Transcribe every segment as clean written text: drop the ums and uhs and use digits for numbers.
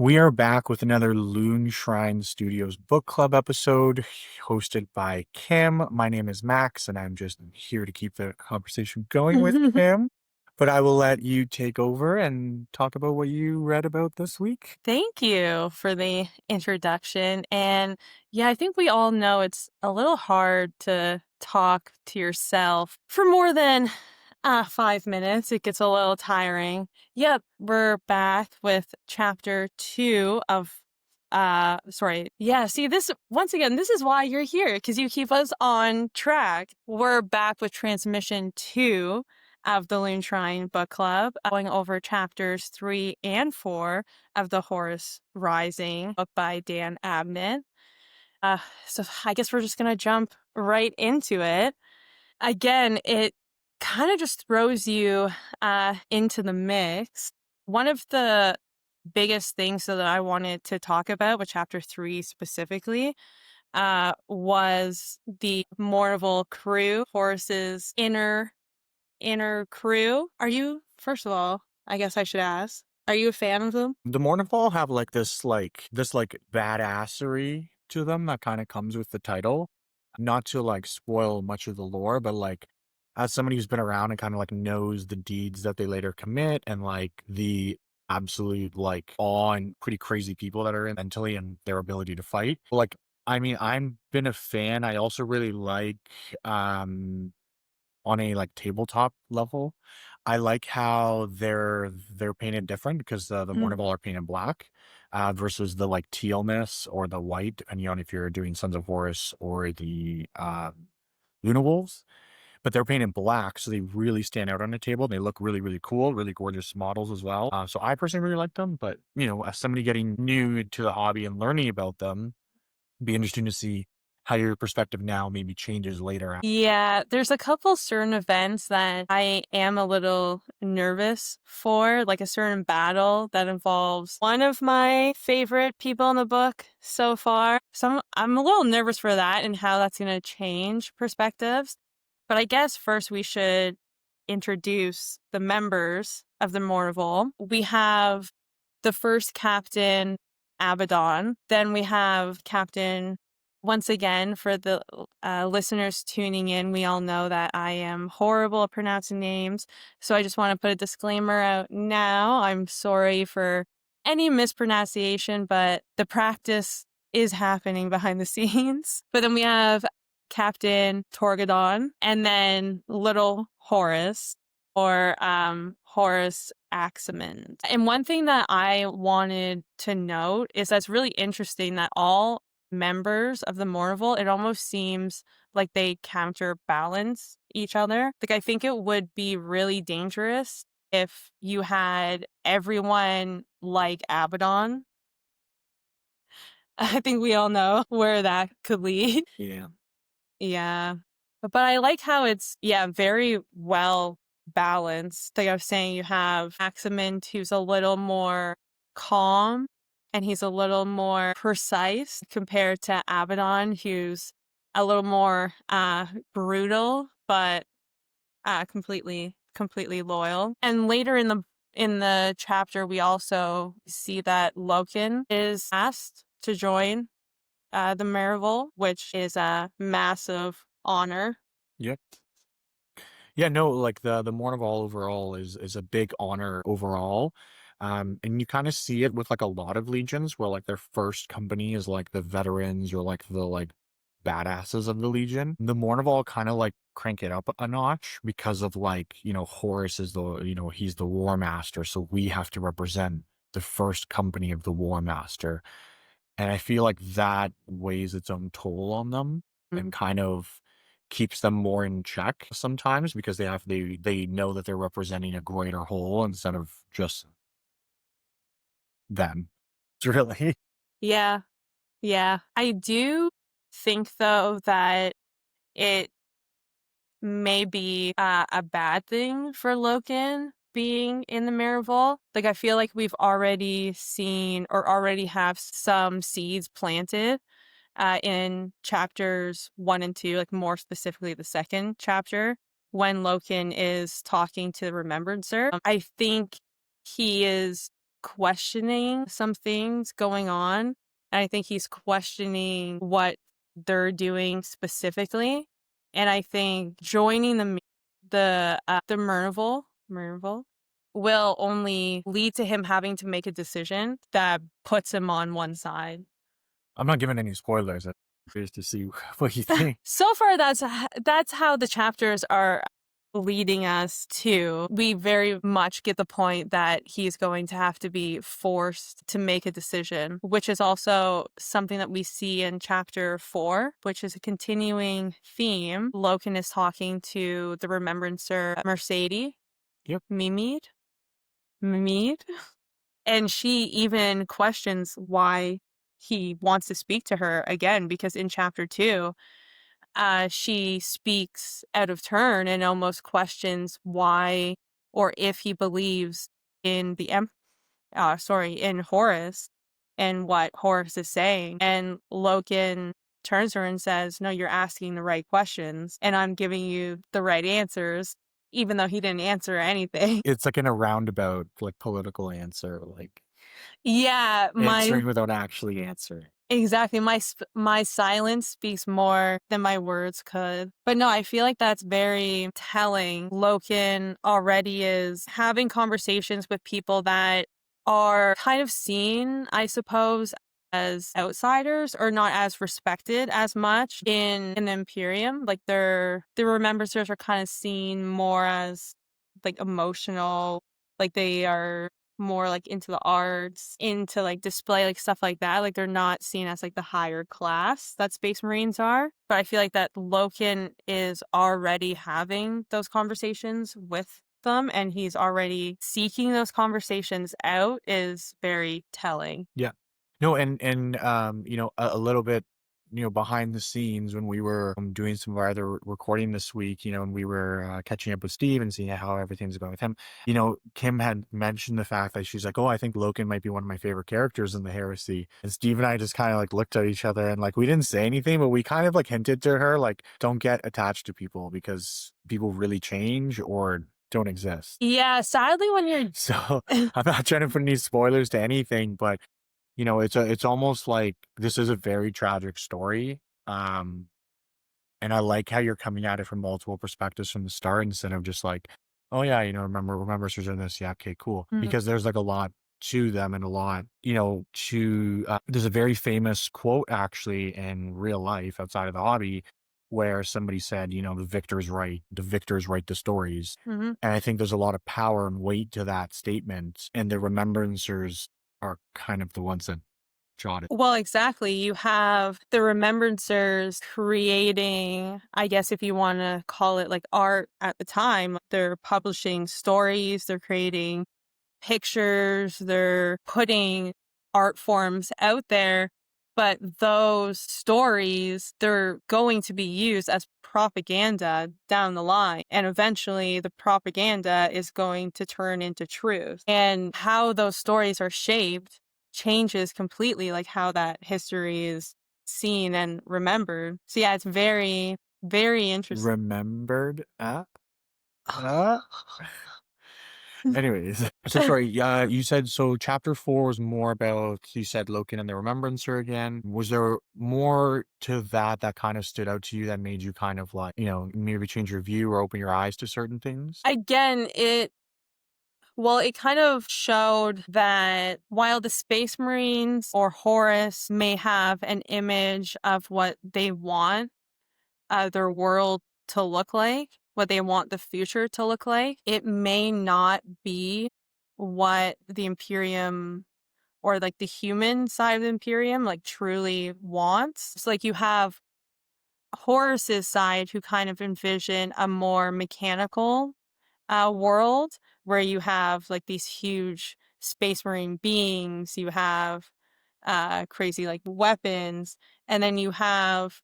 We are back with another Loonshrine Studios Book Club episode hosted by Kim. My name is Max, and I'm just here to keep the conversation going with Kim. But I will let you take over and talk about what you read about this week. Thank you for the introduction. And yeah, I think we all know it's a little hard to talk to yourself for more than 5 minutes. It gets a little tiring. Yep, we're back with chapter 2 of sorry. Yeah, see this once again, this is why you're here, because you keep us on track. We're back with transmission 2 of the Loonshrine Book Club, going over chapters 3 and 4 of the Horus Rising book by Dan Abnett. So I guess we're just gonna jump right into it. Again, it kind of just throws you into the mix. One of the biggest things that I wanted to talk about with chapter 3 specifically was the Mournival crew, Horus's inner crew. Are you, first of all, I guess I should ask, are you a fan of them? The Mournfall have like this badassery to them that kind of comes with the title. Not to like spoil much of the lore, but like as somebody who's been around and kind of like knows the deeds that they later commit and like the absolute like awe and pretty crazy people that are in mentally and their ability to fight. Like I mean, I've been a fan. I also really like um on a like tabletop level. I like how they're painted different because the Mm. Mournival are painted black versus the like tealness or the white, depending on if you're doing Sons of Horus or the Luna Wolves. But they're painted black, so they really stand out on the table. They look really, really cool, really gorgeous models as well. So I personally really like them. But you know, as somebody getting new to the hobby and learning about them, it'd be interesting to see how your perspective now maybe changes later. Yeah, there's a couple certain events that I am a little nervous for, like a certain battle that involves one of my favorite people in the book so far. So I'm a little nervous for that and how that's going to change perspectives. But I guess first we should introduce the members of the Mournival. We have the first captain, Abaddon. Then we have Captain, once again, for the listeners tuning in, we all know that I am horrible at pronouncing names. So I just want to put a disclaimer out now. I'm sorry for any mispronunciation, but the practice is happening behind the scenes. But then we have Captain Torgadon, and then Little Horus, or Horus Axamond. And one thing that I wanted to note is that's really interesting that all members of the Mournival, it almost seems like they counterbalance each other. Like, I think it would be really dangerous if you had everyone like Abaddon. I think we all know where that could lead. Yeah. Yeah. But I like how it's, yeah, very well balanced. Like I was saying, you have Axamint, who's a little more calm and he's a little more precise compared to Abaddon, who's a little more brutal, but completely loyal. And later in the chapter, we also see that Loken is asked to join the Marival, which is a massive honor. Yep. Yeah, no, like the Mournival overall is a big honor overall. And you kind of see it with like a lot of legions where like their first company is like the veterans or like the like badasses of the legion. The Mournival kind of like crank it up a notch because of like, you know, Horus is the, you know, he's the war master, so we have to represent the first company of the war master. And I feel like that weighs its own toll on them and kind of keeps them more in check sometimes because they know that they're representing a greater whole instead of just them. It's really Yeah, yeah. I do think, though, that it may be a bad thing for Loken being in the Marival. Like, I feel like we've already seen or already have some seeds planted in chapters 1 and 2, like more specifically the second chapter, when Loken is talking to the Remembrancer. I think he is questioning some things going on. And I think he's questioning what they're doing specifically. And I think joining the Mernival will only lead to him having to make a decision that puts him on one side. I'm not giving any spoilers. I'm curious to see what you think. So far, that's how the chapters are leading us to. We very much get the point that he's going to have to be forced to make a decision, which is also something that we see in chapter 4, which is a continuing theme. Loken is talking to the Remembrancer Mercedes. Yep. Mimid? And she even questions why he wants to speak to her again, because in chapter 2, she speaks out of turn and almost questions why or if he believes in in Horus and what Horus is saying. And Loken turns to her and says, "No, you're asking the right questions, and I'm giving you the right answers," even though he didn't answer anything. It's like in a roundabout, like political answer, like Yeah, answering without actually answering. exactly. My silence speaks more than my words could. But no, I feel like that's very telling. Loken already is having conversations with people that are kind of seen, I suppose, as outsiders or not as respected as much in the Imperium. Like the Remembrancers are kind of seen more as like emotional, like they are more like into the arts, into like display, like stuff like that. Like they're not seen as like the higher class that Space Marines are. But I feel like that Loken is already having those conversations with them and he's already seeking those conversations out is very telling. Yeah. No, and a little bit, behind the scenes when we were doing some of our other recording this week, and we were catching up with Steve and seeing how everything's going with him. Kim had mentioned the fact that she's like, "Oh, I think Loken might be one of my favorite characters in the Heresy." And Steve and I just kind of like looked at each other and like we didn't say anything, but we kind of like hinted to her like, "Don't get attached to people because people really change or don't exist." Yeah, sadly when you're So I'm not trying to put any spoilers to anything, but it's almost like this is a very tragic story. And I like how you're coming at it from multiple perspectives from the start instead of just like, oh yeah, remember sisters in this. Yeah, okay, cool. Mhm. Because there's like a lot to them and a lot, there's a very famous quote actually in real life outside of the hobby where somebody said, the victors write the stories. Mhm. And I think there's a lot of power and weight to that statement. And the remembrancers are kind of the ones that jot it. Well, exactly. You have the Remembrancers creating, I guess if you want to call it like art at the time, they're publishing stories, they're creating pictures, they're putting art forms out there, but those stories, they're going to be used as propaganda down the line. And eventually the propaganda is going to turn into truth. And how those stories are shaped changes completely, like how that history is seen and remembered. So yeah, it's very, very interesting. Remembered app? Anyways, so sorry. You said so. Chapter 4 was more about you said Loken and the Remembrancer again. Was there more to that kind of stood out to you that made you kind of like maybe change your view or open your eyes to certain things? Again, it kind of showed that while the Space Marines or Horus may have an image of what they want their world to look like, what they want the future to look like, it may not be what the Imperium or like the human side of the Imperium like truly wants. It's like you have Horus's side who kind of envision a more mechanical world where you have like these huge space marine beings, you have crazy like weapons, and then you have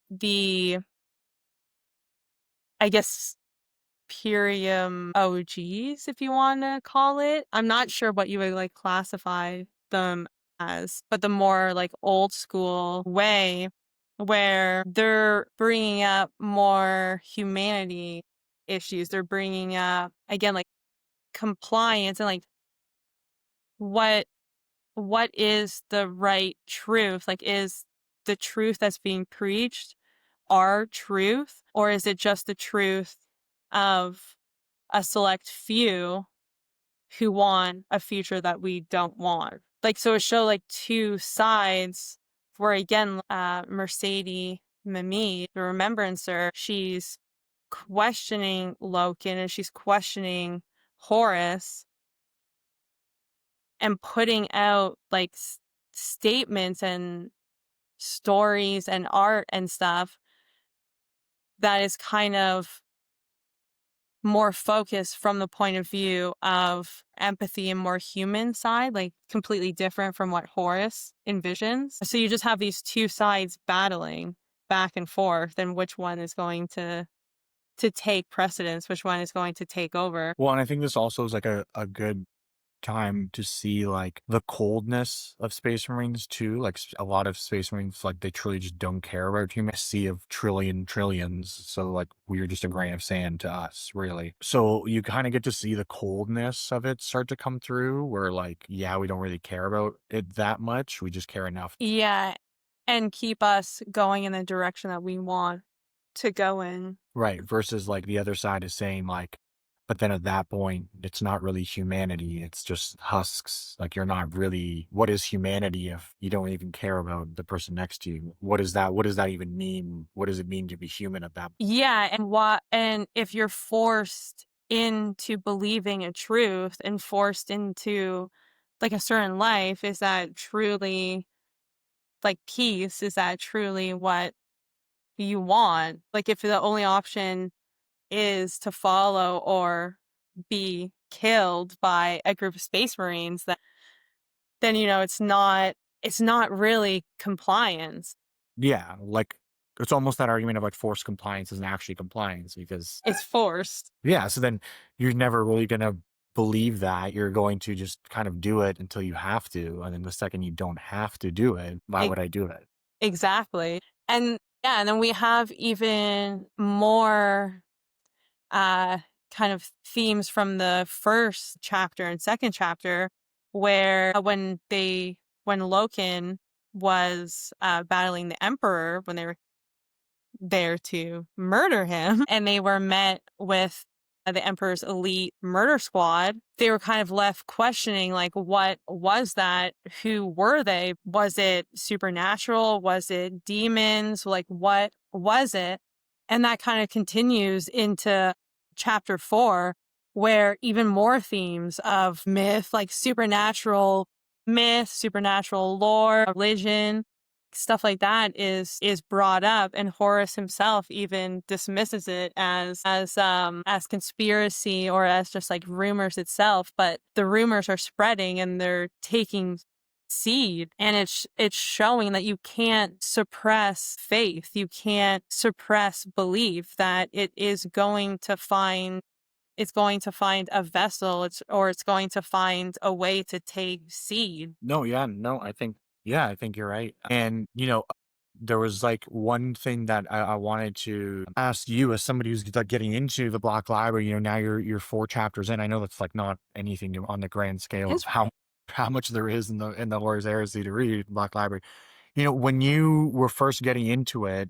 the, I guess, Imperium OGs, if you want to call it. I'm not sure what you would like classify them as, but the more like old school way where they're bringing up more humanity issues. They're bringing up, again, like compliance and like what what is the right truth? Like, is the truth that's being preached our truth, or is it just the truth of a select few who want a future that we don't want? Like, so it showed like two sides where again, Mercedes Mimi, the Remembrancer, she's questioning Loken and she's questioning Horus and putting out like statements and stories and art and stuff that is kind of more focused from the point of view of empathy and more human side, like completely different from what Horus envisions. So you just have these two sides battling back and forth, and which one is going to take precedence, which one is going to take over. Well, and I think this also is like a good time to see like the coldness of Space Marines too. Like a lot of Space Marines, like they truly just don't care about human sea of trillions. So like we're just a grain of sand to us, really. So you kind of get to see the coldness of it start to come through where like, yeah, we don't really care about it that much. We just care enough. Yeah, and keep us going in the direction that we want to go in. Right. Versus like the other side is saying like, but then at that point, it's not really humanity. It's just husks. Like you're not really, what is humanity if you don't even care about the person next to you? What is that? What does that even mean? What does it mean to be human at that? Yeah, and if you're forced into believing a truth and forced into like a certain life, is that truly like peace? Is that truly what you want? Like if the only option is to follow or be killed by a group of space marines, then you know it's not really compliance. Yeah. Like it's almost that argument of like forced compliance isn't actually compliance because, It's forced. yeah. So then you're never really going to believe that. You're going to just kind of do it until you have to. And then the second you don't have to do it, why E- would I do it? exactly. And yeah, and then we have even more uh kind of themes from the first chapter and second chapter where when Loken was battling the Emperor when they were there to murder him and they were met with the Emperor's elite murder squad. They were kind of left questioning, like, what was that? Who were they? Was it supernatural? Was it demons? Like, what was it? And that kind of continues into chapter 4, where even more themes of myth, like supernatural myth, supernatural lore, religion, stuff like that is brought up, and Horus himself even dismisses it as conspiracy or as just like rumors itself. But the rumors are spreading and they're taking seed, and it's showing that you can't suppress faith, you can't suppress belief that it's going to find a vessel, it's going to find a way to take seed. No, yeah, no, I think you're right. And, there was like one thing that I wanted to ask you as somebody who's like getting into the Black Library, now you're 4 chapters in. I know that's like not anything on the grand scale of It's how much there is in the Horus Heresy to read Black Library. When you were first getting into it,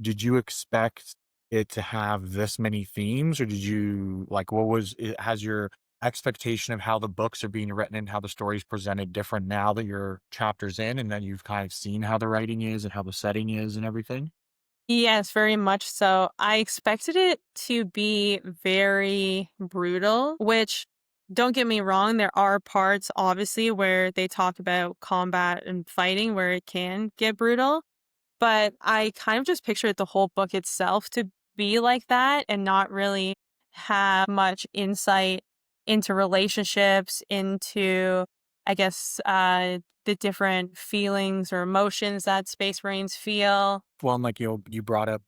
did you expect it to have this many themes, or did you like what was it has your expectation of how the books are being written and how the story's presented different now that you're chapters in and then you've kind of seen how the writing is and how the setting is and everything? Yes, very much so. I expected it to be very brutal, which don't get me wrong, there are parts obviously where they talk about combat and fighting where it can get brutal, but I kind of just pictured the whole book itself to be like that and not really have much insight into relationships, into, I guess, the different feelings or emotions that Space Marines feel. Well, and like you brought up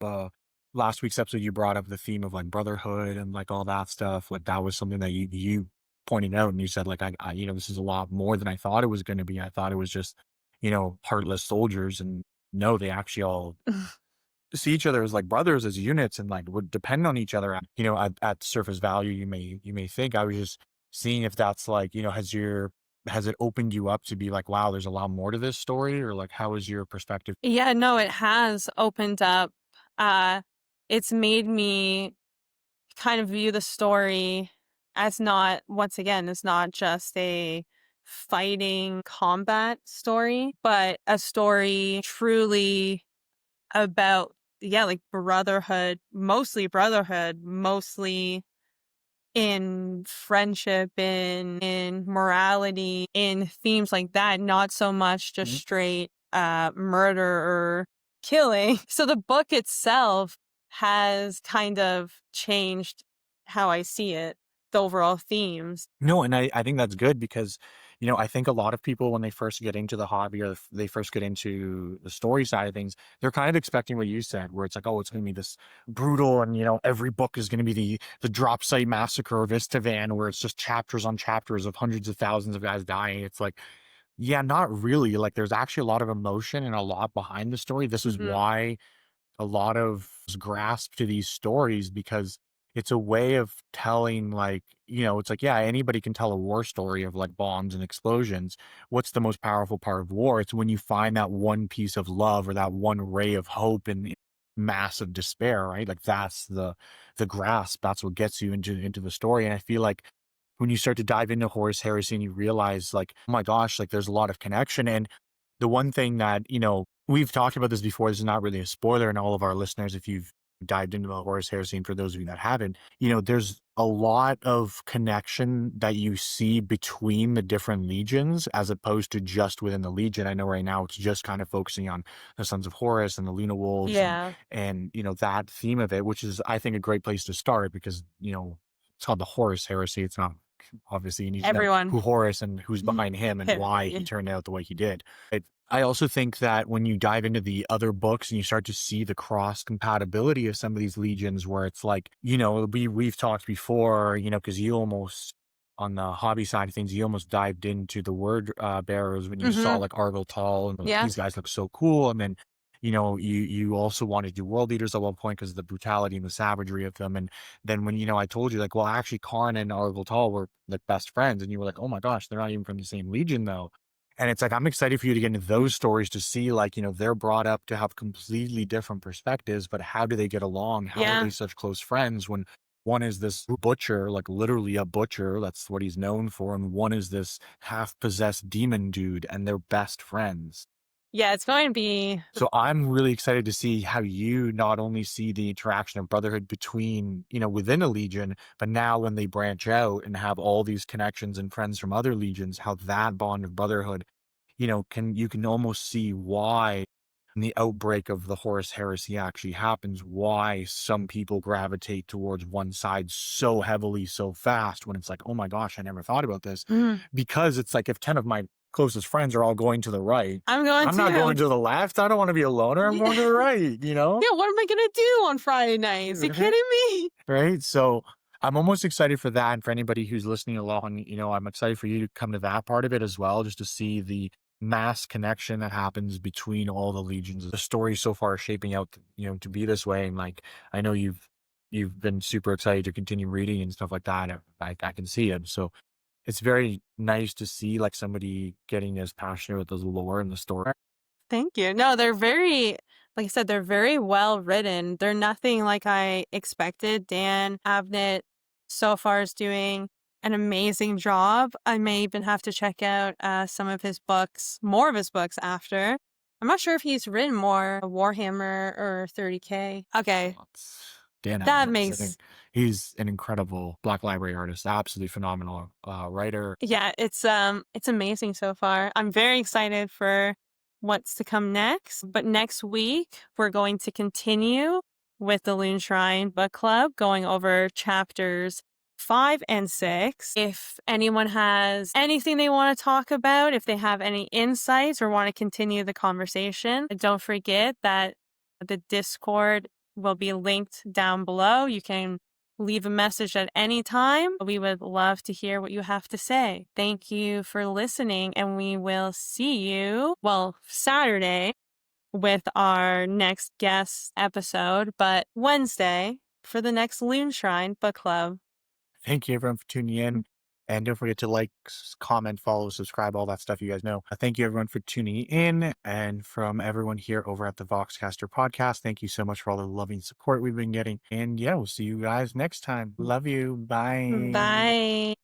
last week's episode, you brought up the theme of like brotherhood and like all that stuff. Like that was something that you pointed out and you said like this is a lot more than I thought it was going to be. I thought it was just heartless soldiers, and no, they actually all see each other as like brothers, as units, and like would depend on each other. At surface value, you may think. I was just seeing if that's like has your has it opened you up to be like, wow, there's a lot more to this story? Or like, how is your perspective? Yeah, no, it has opened up. Uh, it's made me kind of view the story as not, once again, it's not just a fighting combat story, but a story truly about, yeah, like brotherhood, mostly in friendship, in morality, in themes like that, not so much just Mhm. straight murder or killing. So the book itself has kind of changed how I see it, the overall themes. No, and I think that's good because, I think a lot of people when they first get into the hobby or if they first get into the story side of things, they're kind of expecting what you said, where it's like, oh, it's going to be this brutal, and every book is going to be the drop site massacre of Istavan, where it's just chapters on chapters of hundreds of thousands of guys dying. It's like, yeah, not really. Like, there's actually a lot of emotion and a lot behind the story. This is Hmm. why a lot of grasp to these stories, because it's a way of telling, like, it's like, yeah, anybody can tell a war story of like bombs and explosions. What's the most powerful part of war? It's when you find that one piece of love or that one ray of hope in massive despair, right? Like, that's the grasp. That's what gets you into the story. And I feel like when you start to dive into Horus Heresy and you realize, like, oh my gosh, like, there's a lot of connection. And the one thing that, we've talked about this before, this is not really a spoiler, and all of our listeners, if you've dived into the Horus Heresy, and for those of you that haven't, there's a lot of connection that you see between the different legions as opposed to just within the legion. I know right now it's just kind of focusing on the Sons of Horus and the Luna Wolves, and Yeah, that theme of it, which is, I think, a great place to start because, it's called the Horus Heresy. It's not, obviously you need to know everyone. who Horus and who's behind him and why he Yeah. turned out the way he did. I also think that when you dive into the other books and you start to see the cross compatibility of some of these legions, where it's like, we've talked before, because you almost, on the hobby side of things, you almost dived into the word bearers when you saw Hmm. like Argyle Tall and like, Yeah. these guys look so cool. And then, you also wanted to do world leaders at one point because of the brutality and the savagery of them. And then when, I told you like, well, actually Karn and Argyle Tall were like best friends, and you were like, oh my gosh, they're not even from the same legion though. And it's like, I'm excited for you to get into those stories to see, like, they're brought up to have completely different perspectives, but how do they get along? How are they Yeah. such close friends when one is this butcher, like literally a butcher, that's what he's known for, and one is this half possessed demon dude, and they're best friends. Yeah, it's going to be. So I'm really excited to see how you not only see the interaction of brotherhood between, within a legion, but now when they branch out and have all these connections and friends from other legions, how that bond of brotherhood, you can almost see why in the outbreak of the Horus heresy actually happens, why some people gravitate towards one side so heavily, so fast, when it's like, oh my gosh, I never thought about this. Mhm. Because it's like, if 10 of my closest friends are all going to the right, I'm going I'm not to. going to the left. I don't want to be a loner. I'm going to the Yeah. right? Yeah, what am I gonna do on Friday nights? You Right? kidding me? Right? So I'm almost excited for that. And for anybody who's listening along, I'm excited for you to come to that part of it as well, just to see the mass connection that happens between all the legions. The story so far is shaping out, to be this way. And like, I know you've been super excited to continue reading and stuff like that. I can see it. So it's very nice to see like somebody getting as passionate with the lore and the story. Thank you. No, they're very, like I said, they're very well written. They're nothing like I expected. Dan Abnett so far is doing an amazing job. I may even have to check out some of his books, more of his books after. I'm not sure if he's written more Warhammer or 30K. Okay, Dan that Abnett. I think makes. he's an incredible Black Library artist, absolutely phenomenal writer. Yeah, it's amazing so far. I'm very excited for what's to come next. But next week we're going to continue with the Loonshrine Book Club, going over chapters 5 and 6. If anyone has anything they want to talk about, if they have any insights or want to continue the conversation, don't forget that the Discord will be linked down below. You can leave a message at any time. We would love to hear what you have to say. Thank you for listening, and we will see you, well, Saturday with our next guest episode, but Wednesday for the next Loonshrine Book Club. Thank you everyone for tuning in. And don't forget to like, comment, follow, subscribe, all that stuff you guys know. Thank you everyone for tuning in. And from everyone here over at the Voxcaster podcast, thank you so much for all the loving support we've been getting. And yeah, we'll see you guys next time. Love you. Bye. Bye.